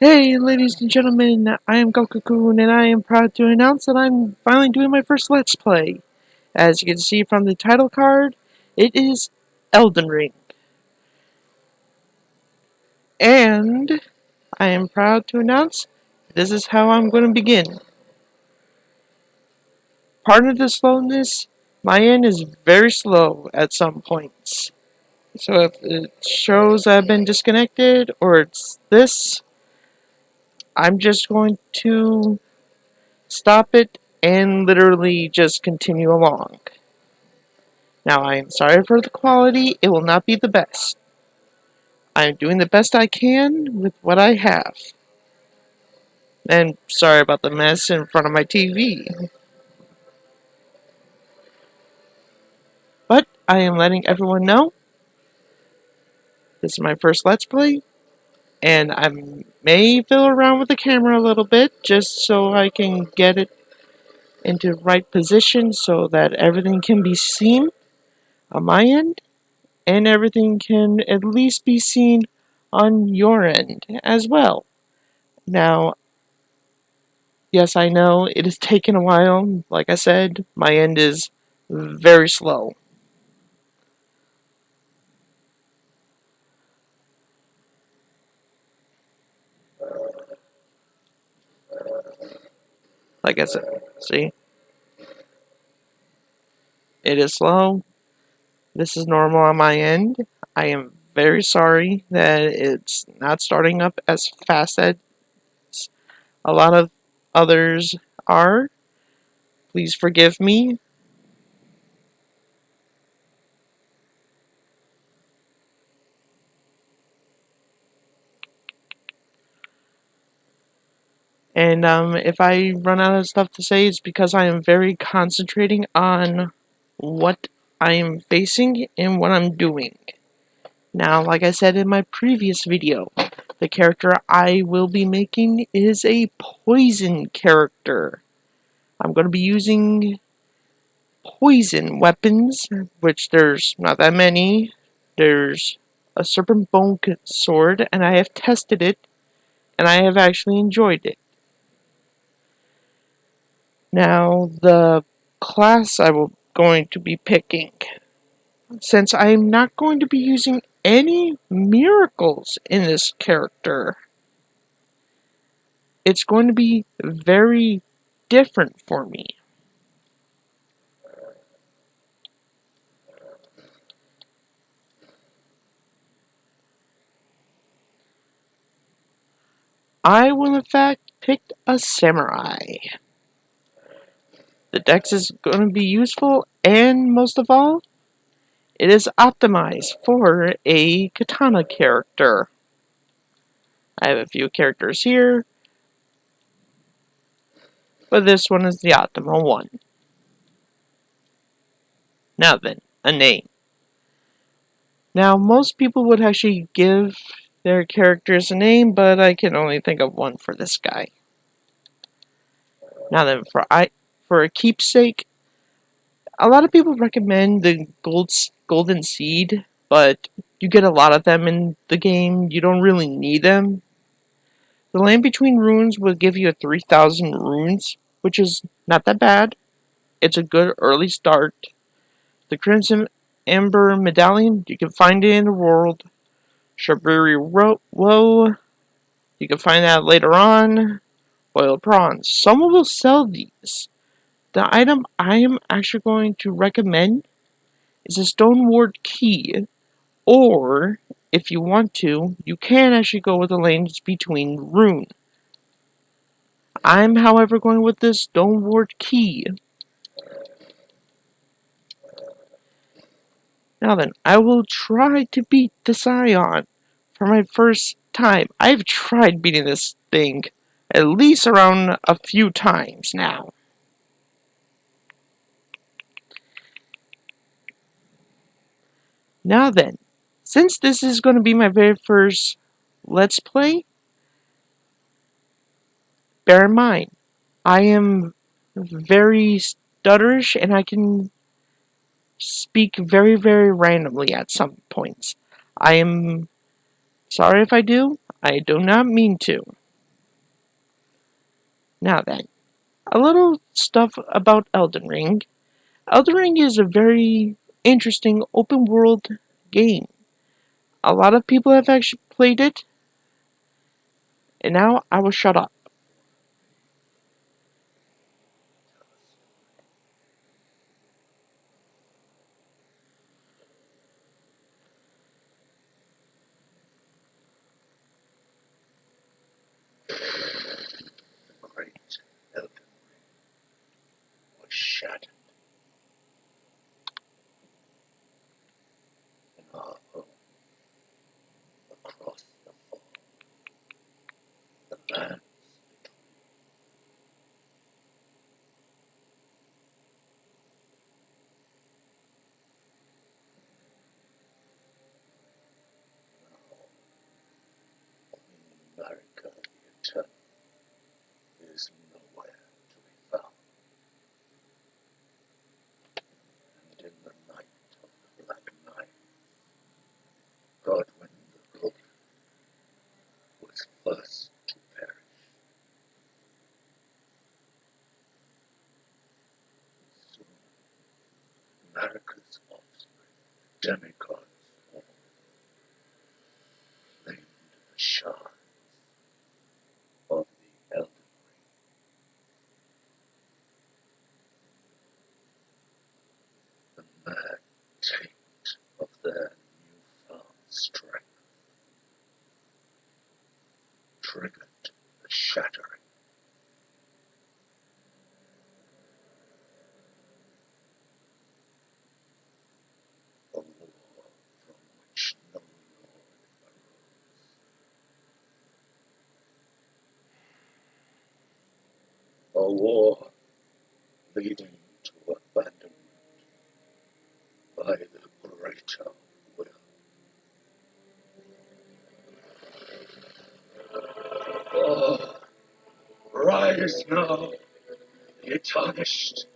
Hey, ladies and gentlemen, I am Goku-kun, and I am proud to announce that I'm finally doing my first Let's Play. As you can see from the title card, it is Elden Ring. And I am proud to announce this is how I'm going to begin. Pardon the slowness, my end is very slow at some points. So if it shows I've been disconnected, or it's this, I'm just going to stop it and literally just continue along. Now, I am sorry for the quality, it will not be the best. I am doing the best I can with what I have. And sorry about the mess in front of my TV. But I am letting everyone know this is my first Let's Play, and I may fiddle around with the camera a little bit just so I can get it into the right position so that everything can be seen on my end, and everything can at least be seen on your end as well. Now, yes, I know it has taken a while. Like I said, my end is very slow. Like I said, see, it is slow. This is normal on my end. I am very sorry that it's not starting up as fast as a lot of others are. Please forgive me. And if I run out of stuff to say, it's because I am very concentrating on what I am facing and what I'm doing. Now, like I said in my previous video, the character I will be making is a poison character. I'm going to be using poison weapons, which there's not that many. There's a serpent bone sword, and I have tested it, and I have actually enjoyed it. Now, the class I will going to be picking, since I'm not going to be using any miracles in this character, it's going to be very different for me. I will in fact pick a samurai. The dex is going to be useful, and most of all, it is optimized for a katana character. I have a few characters here, but this one is the optimal one. Now then, a name. Now, most people would actually give their characters a name, but I can only think of one for this guy. Now then, for a keepsake, a lot of people recommend the golden seed, but you get a lot of them in the game. You don't really need them. The Land Between Runes will give you 3,000 runes, which is not that bad. It's a good early start. The Crimson Amber Medallion, you can find it in the world. Shabiri Woe, you can find that later on. Boiled prawns. Someone will sell these. The item I am actually going to recommend is a Stone Ward Key. Or, if you want to, you can actually go with the Lands Between Rune. I'm, however, going with this Stone Ward Key. Now then, I will try to beat the Scion for my first time. I've tried beating this thing at least around a few times now. Now then, since this is going to be my very first Let's Play, bear in mind, I am very stutterish and I can speak very, very randomly at some points. I am sorry if I do. I do not mean to. Now then, a little stuff about Elden Ring. Elden Ring is a very interesting open world game. A lot of people have actually played it, and now I will shut up. The great elden was shattered in our home across the fall, the lands in America the eternal is nowhere to be found. And in the night of the Black Night, Godwin the Road was first to perish. Soon, America's offspring, demigods, all claimed the shards of the elden ring, the mad taint of their newfound strength, triggered the shattering, a war from which no lord arose, a war leading to abandonment by the greater will. Oh, rise now, ye tarnished,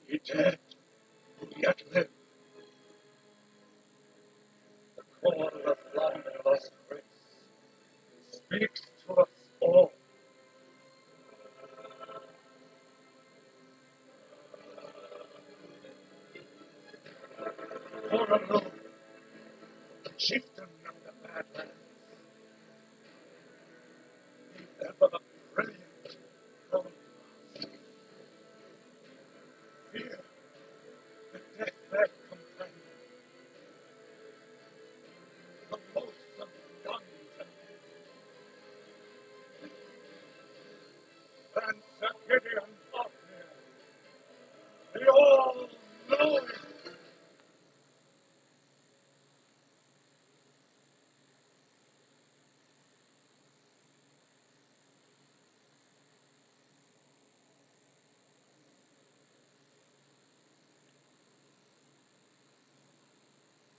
ye dead, who yet live, the call of long lost grace speaks to us all. For alone, the chieftain of the Badlands, the ever brilliant Lord, fear the deathbed companion, the loathsome guns and Sir Gideon Fafnir, the all-knowing.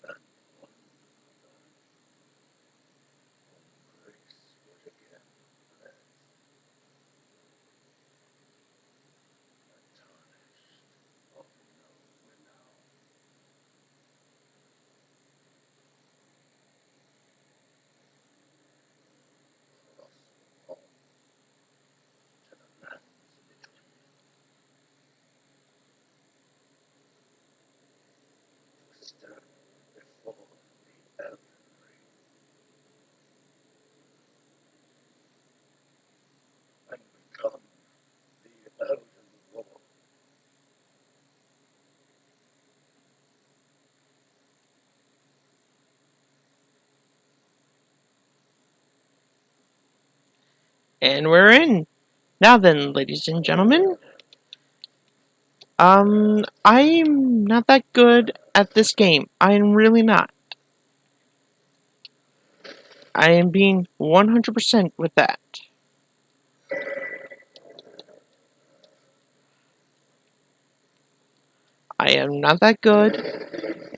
And one grace would again bless the tarnished of no renown. Cross on to the lands between, to stand before the elden ring and become the elden lord. And we're in. Now then, ladies and gentlemen, I'm not that good at this game. I'm really not. I am being 100% with that. I am not that good,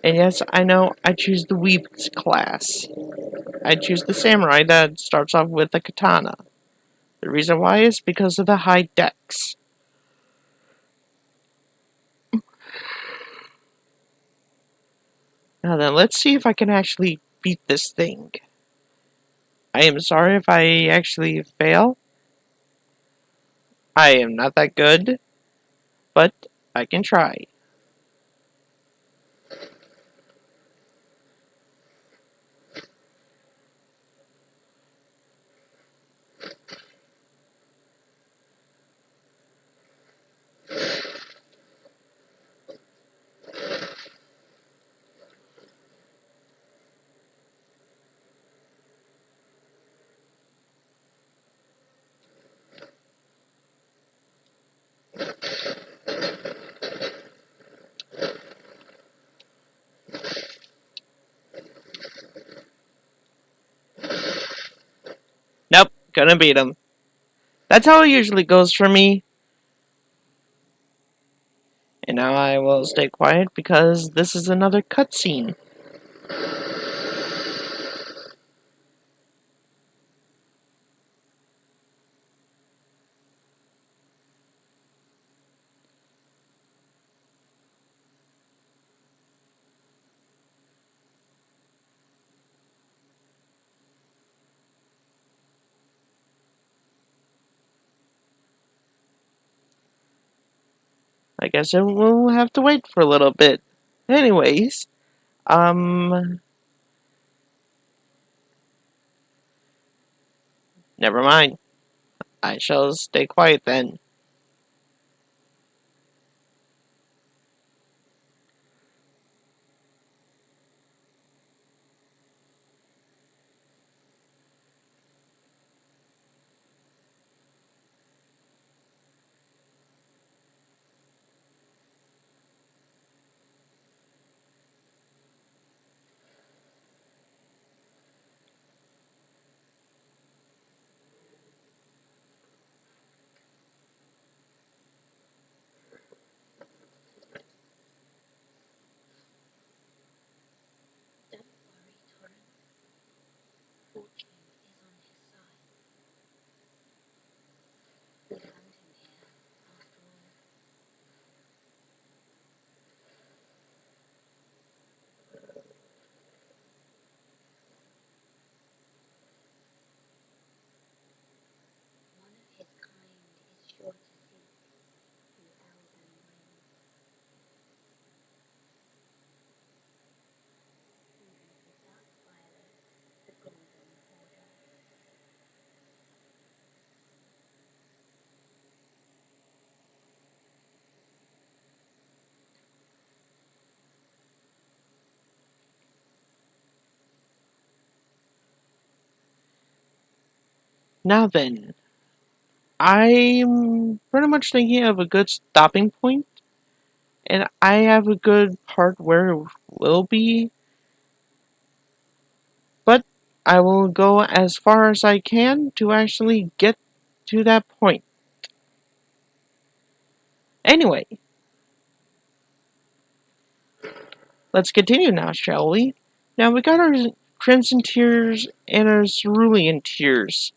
and yes, I know I choose the weeb class. I choose the samurai that starts off with a katana. The reason why is because of the high dex. Now then, let's see if I can actually beat this thing. I am sorry if I actually fail. I am not that good, but I can try. Nope, gonna beat him. That's how it usually goes for me. And now I will stay quiet because this is another cutscene. I guess we'll have to wait for a little bit. Anyways, um, never mind. I shall stay quiet then. Don't worry, Torrent. Fortune is on his side. We found him here, after all. One of his kind is sure to seek the elden ring. The dark violet, the golden border. Now then, I'm pretty much thinking of a good stopping point, and I have a good part where it will be, but I will go as far as I can to actually get to that point. Anyway, let's continue now, shall we? Now we got our Crimson Tears and our Cerulean Tears.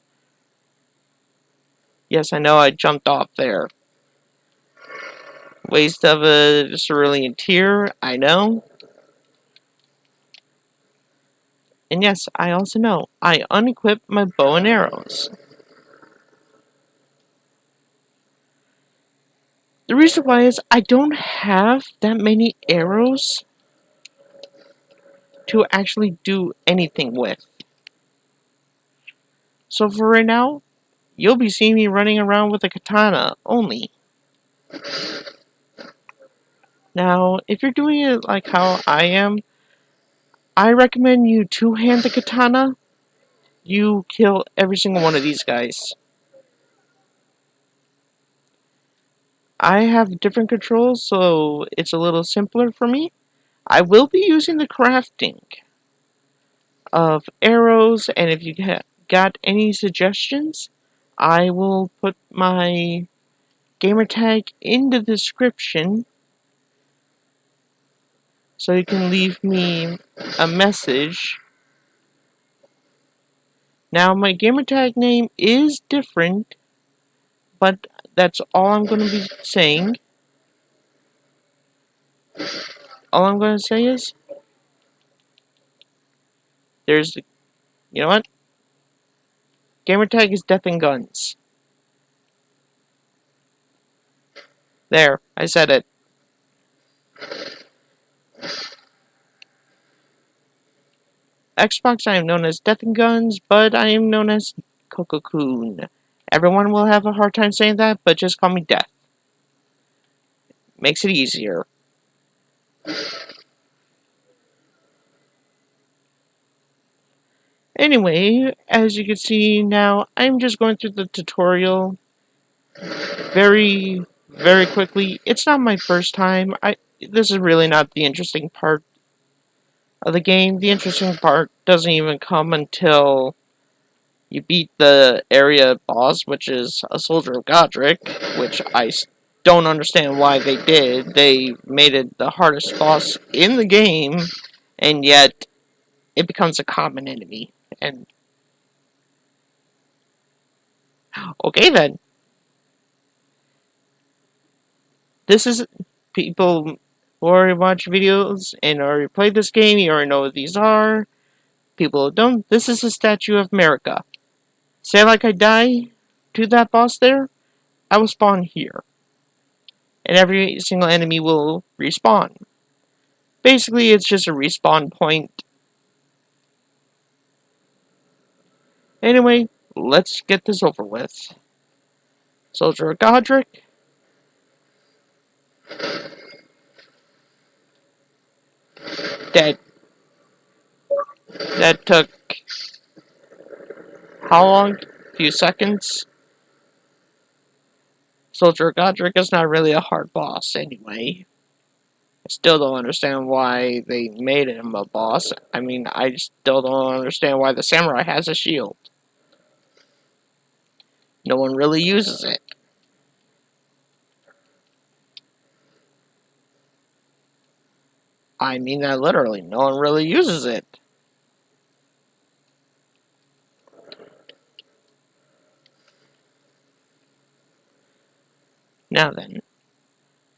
Yes, I know I jumped off there. Waste of a Cerulean Tear, I know. And yes, I also know I unequipped my bow and arrows. The reason why is I don't have that many arrows to actually do anything with. So for right now, you'll be seeing me running around with a katana only. Now, if you're doing it like how I am, I recommend you two-hand the katana. You kill every single one of these guys. I have different controls, so it's a little simpler for me. I will be using the crafting of arrows, and if you got any suggestions, I will put my gamertag in the description so you can leave me a message. Now, my gamertag name is different, but that's all I'm going to be saying. All I'm going to say is there's, you know what? Gamertag is Death and Guns. There, I said it. Xbox, I am known as Death and Guns, but I am known as Cocoon. Everyone will have a hard time saying that, but just call me Death. Makes it easier. Anyway, as you can see now, I'm just going through the tutorial very quickly. It's not my first time. This is really not the interesting part of the game. The interesting part doesn't even come until you beat the area boss, which is a soldier of Godric, which I don't understand why they did. They made it the hardest boss in the game, and yet it becomes a common enemy. And okay then, this is people who already watch videos and already played this game. You already know what these are. People who don't. This is a statue of America. Say like I die to that boss there, I will spawn here, and every single enemy will respawn. Basically, it's just a respawn point. Anyway, let's get this over with. Soldier of Godric, dead. That took how long? A few seconds? Soldier of Godric is not really a hard boss anyway. I still don't understand why they made him a boss. I mean, I still don't understand why the samurai has a shield. No one really uses it. I mean that literally. No one really uses it. Now then,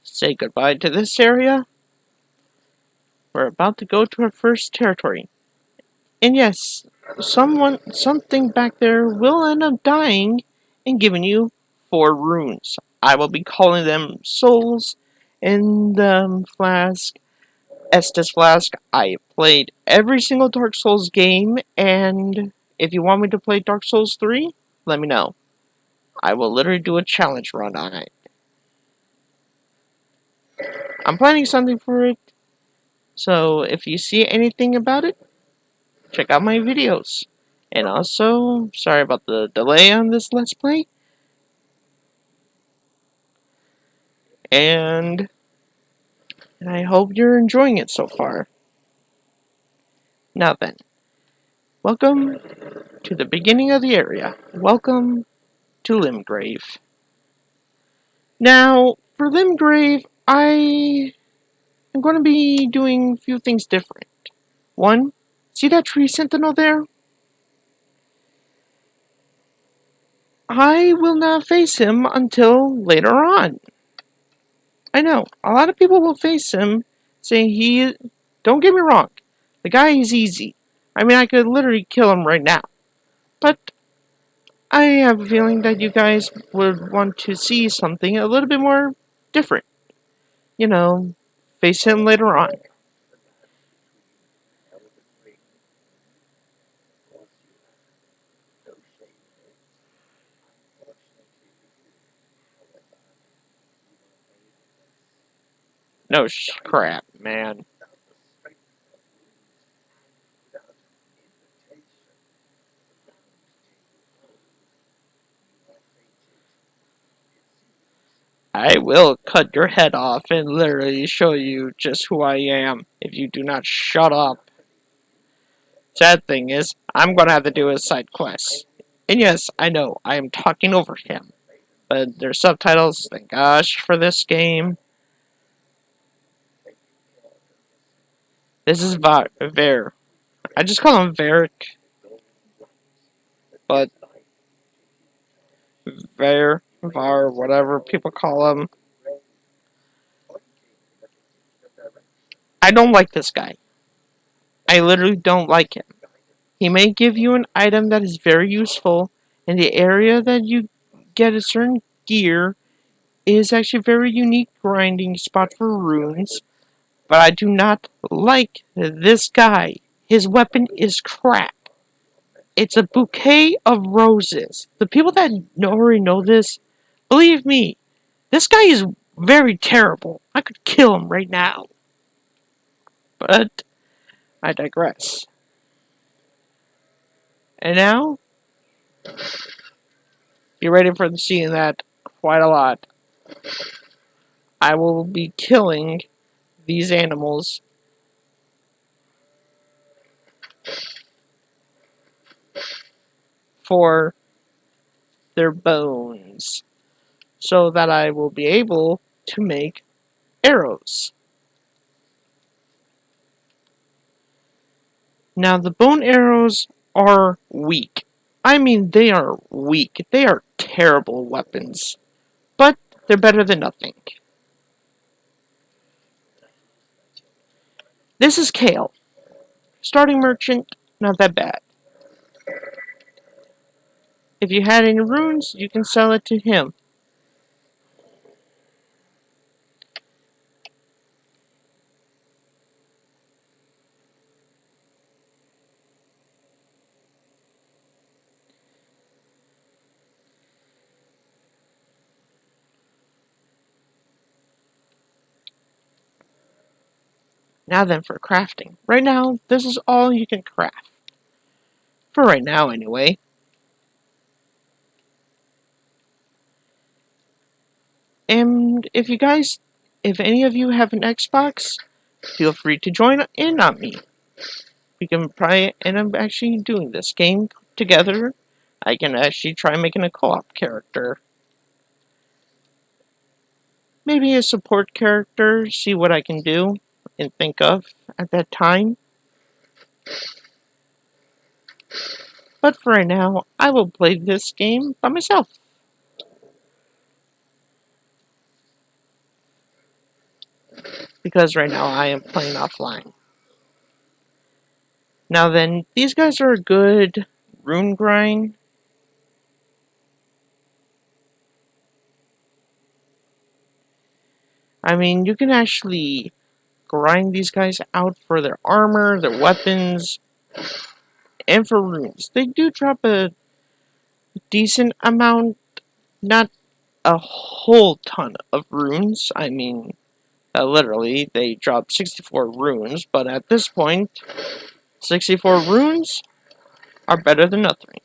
say goodbye to this area. We're about to go to our first territory. And yes, something back there will end up dying and giving you 4 runes. I will be calling them souls in the flask, Estus flask. I played every single Dark Souls game, and if you want me to play Dark Souls 3, let me know. I will literally do a challenge run on it. I'm planning something for it, so if you see anything about it, check out my videos. And also, sorry about the delay on this Let's Play. And I hope you're enjoying it so far. Now then, welcome to the beginning of the area. Welcome to Limgrave. Now, for Limgrave, I am going to be doing a few things different. One, see that tree sentinel there? I will not face him until later on. I know, a lot of people will face him saying he. Don't get me wrong, the guy is easy. I mean, I could literally kill him right now. But I have a feeling that you guys would want to see something a little bit more different. You know, face him later on. No crap, man. I will cut your head off and literally show you just who I am if you do not shut up. Sad thing is, I'm gonna have to do a side quest. And yes, I know, I am talking over him. But there's subtitles, thank gosh, for this game. This is Ver. I just call him Varric, but Var, whatever people call him. I don't like this guy. I literally don't like him. He may give you an item that is very useful in the area that you get a certain gear. is actually a very unique grinding spot for runes, but I do not like this guy. His weapon is crap. It's a bouquet of roses. The people that already know this, believe me, this guy is very terrible. I could kill him right now. But I digress. And now, be ready for the scene that quite a lot. I will be killing these animals for their bones so that I will be able to make arrows. Now, the bone arrows are weak. I mean, they are weak. They are terrible weapons. But they're better than nothing. This is Kale. Starting merchant, not that bad. If you had any runes, you can sell it to him. Now then for crafting. Right now, this is all you can craft. For right now, anyway. And if any of you have an Xbox, feel free to join in on me. We can probably end up actually doing this game together. I can actually try making a co-op character. Maybe a support character, see what I can do and think of at that time. But for right now, I will play this game by myself. Because right now I am playing offline. Now then, these guys are a good rune grind. I mean, you can actually grind these guys out for their armor, their weapons, and for runes. They do drop a decent amount, not a whole ton of runes. I mean, literally, they drop 64 runes, but at this point, 64 runes are better than nothing.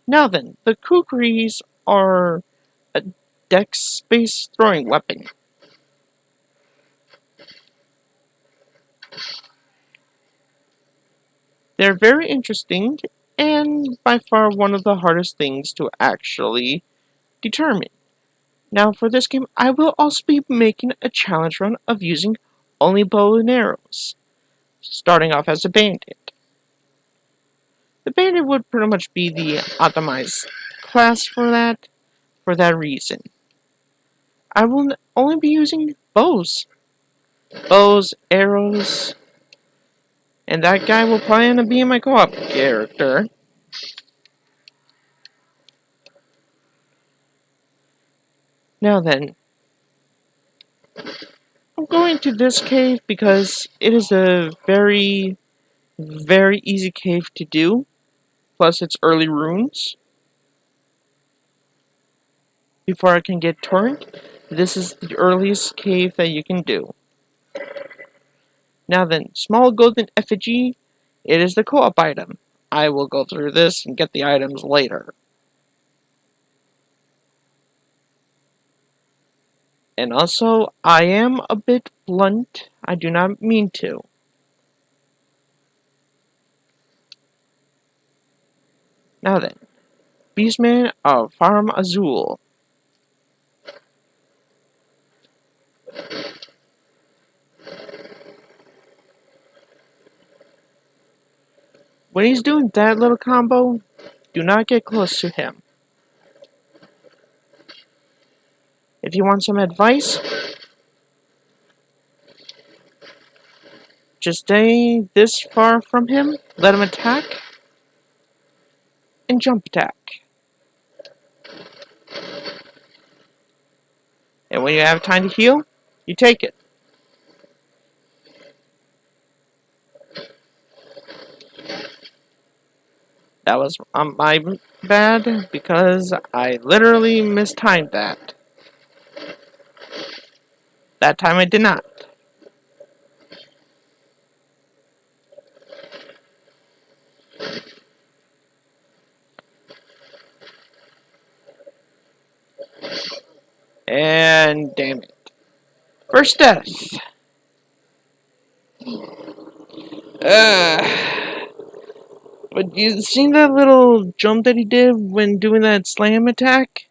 Now then, the kukris are a dex-based throwing weapon. They're very interesting, and by far one of the hardest things to actually determine. Now, for this game, I will also be making a challenge run of using only bow and arrows, starting off as a bandit. The bandit would pretty much be the optimized class for that reason. I will only be using bows, arrows, and that guy will probably end up being my co-op character. Now then, I'm going to this cave because it is a very, very easy cave to do. Plus, it's early runes. Before I can get turned, this is the earliest cave that you can do. Now then, small golden effigy. It is the co-op item. I will go through this and get the items later. And also, I am a bit blunt. I do not mean to. Now then, Beastman of Farm Azul. When he's doing that little combo, do not get close to him. If you want some advice, just stay this far from him, let him attack, and jump attack. And when you have time to heal, you take it. That was my bad because I literally mistimed that. That time I did not. And damn it. First death. But you seen that little jump that he did when doing that slam attack?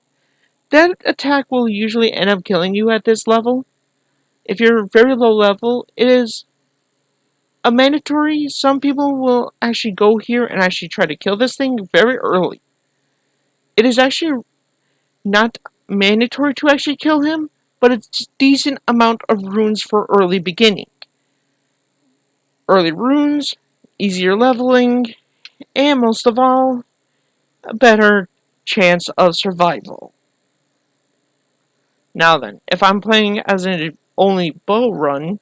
That attack will usually end up killing you at this level. If you're very low level, it is a mandatory. Some people will actually go here and actually try to kill this thing very early. It is actually not mandatory to actually kill him, but it's a decent amount of runes for early beginning. Early runes, easier leveling, and most of all, a better chance of survival. Now then, if I'm playing as an only bow run,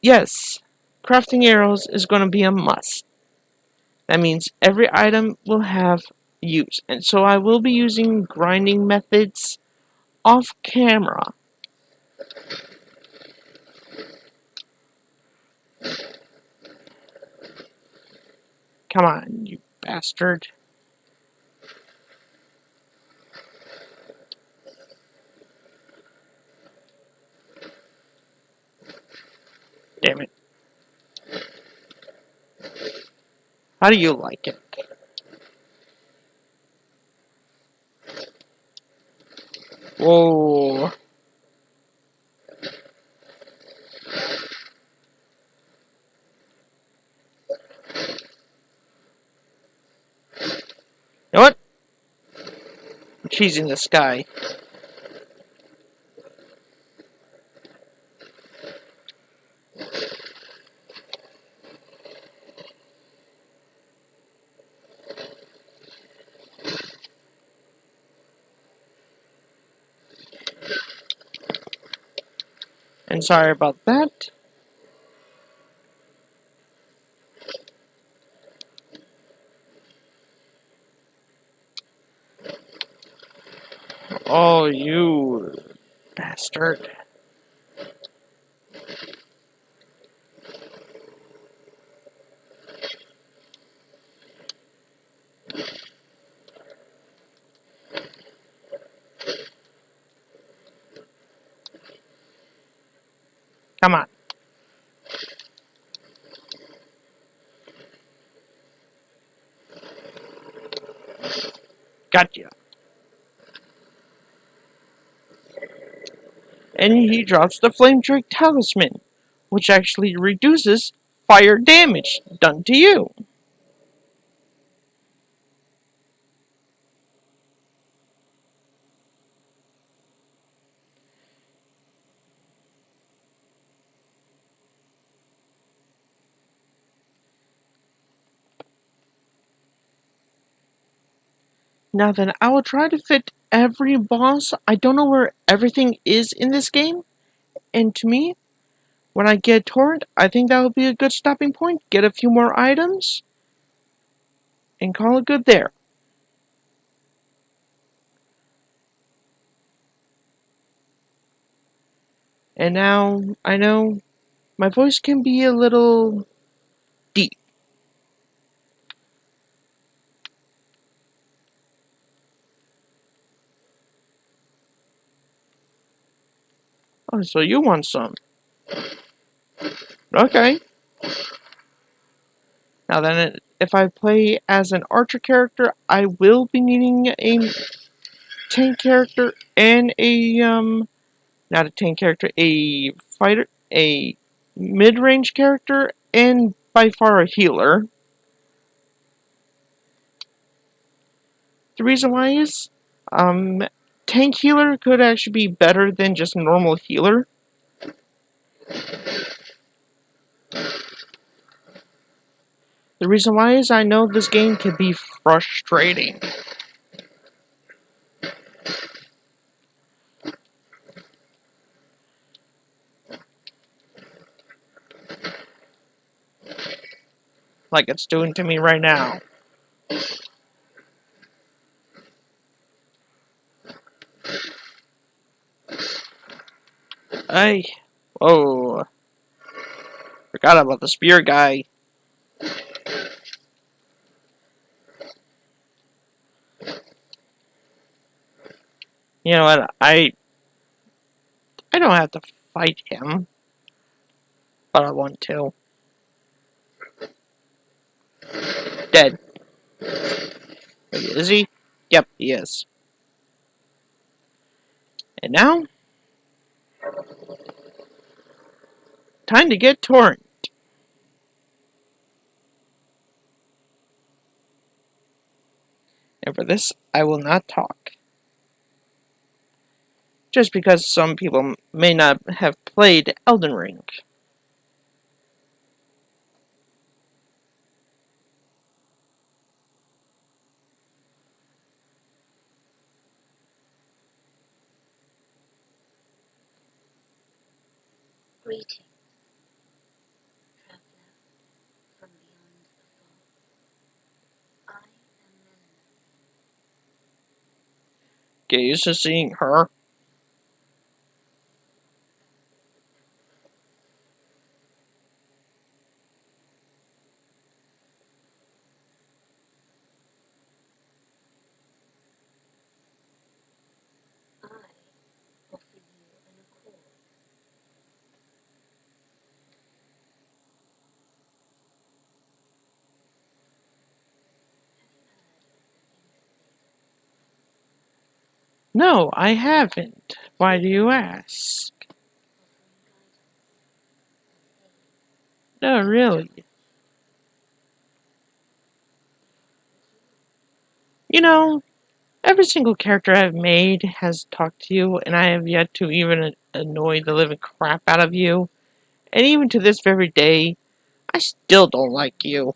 yes, crafting arrows is going to be a must. That means every item will have use, and so I will be using grinding methods off camera. Come on, you bastard. Damn it. How do you like it? Whoa. You know what? I'm cheesing this guy. And sorry about that. Oh, you bastard. Come on. Gotcha. And he drops the Flame Drake Talisman, which actually reduces fire damage done to you. Now then, I will try to fit every boss. I don't know where everything is in this game, and to me, when I get Torrent, I think that would be a good stopping point. Get a few more items, and call it good there. And now, I know my voice can be a little deep. Oh, so you want some. Okay. Now then, if I play as an archer character, I will be needing a tank character and not a tank character, a fighter, a mid-range character, and by far a healer. The reason why is, tank healer could actually be better than just normal healer. The reason why is I know this game can be frustrating. like it's doing to me right now. Hey, whoa, forgot about the spear guy. You know what? I don't have to fight him, but I want to. Dead. Wait, is he? Yep, he is. And now, time to get torrent. And for this, I will not talk. Just because some people may not have played Elden Ring. Greeting, traveler from beyond the fog. I am Melanie. Get used to seeing her. I offer you an accord. Have you heard of the Inca No, I haven't. Why do you ask? offering guidance and aid? No, really. You know, every single character I've made has talked to you, and I have yet to even annoy the living crap out of you. And even to this very day, I still don't like you.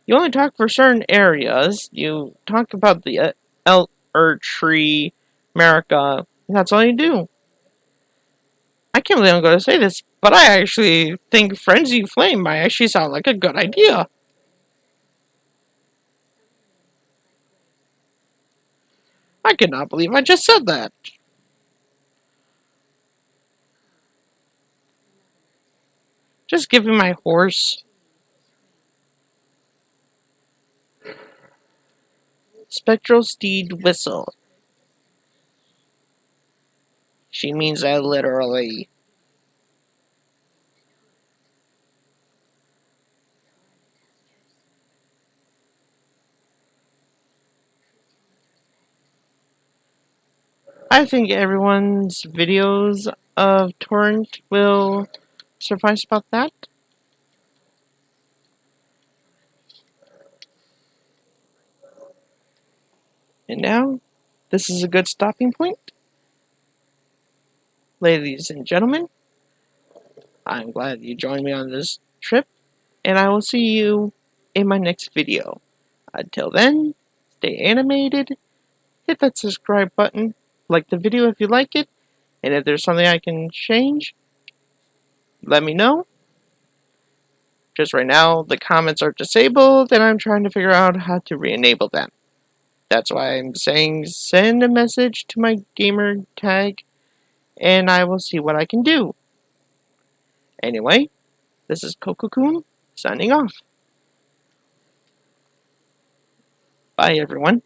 You only talk for certain areas. You talk about the tree, America, and that's all you do. I can't believe I'm going to say this, but I actually think Frenzy Flame might actually sound like a good idea. I cannot believe I just said that. Just give me my horse. Spectral Steed Whistle. She means that literally. I think everyone's videos of Torrent will suffice about that. And now, this is a good stopping point. Ladies and gentlemen, I'm glad you joined me on this trip, and I will see you in my next video. Until then, stay animated, hit that subscribe button, like the video if you like it, and if there's something I can change, let me know. Just right now, the comments are disabled, and I'm trying to figure out how to re-enable them. That's why I'm saying send a message to my gamer tag, and I will see what I can do. Anyway, this is Kokokun, signing off. Bye, everyone.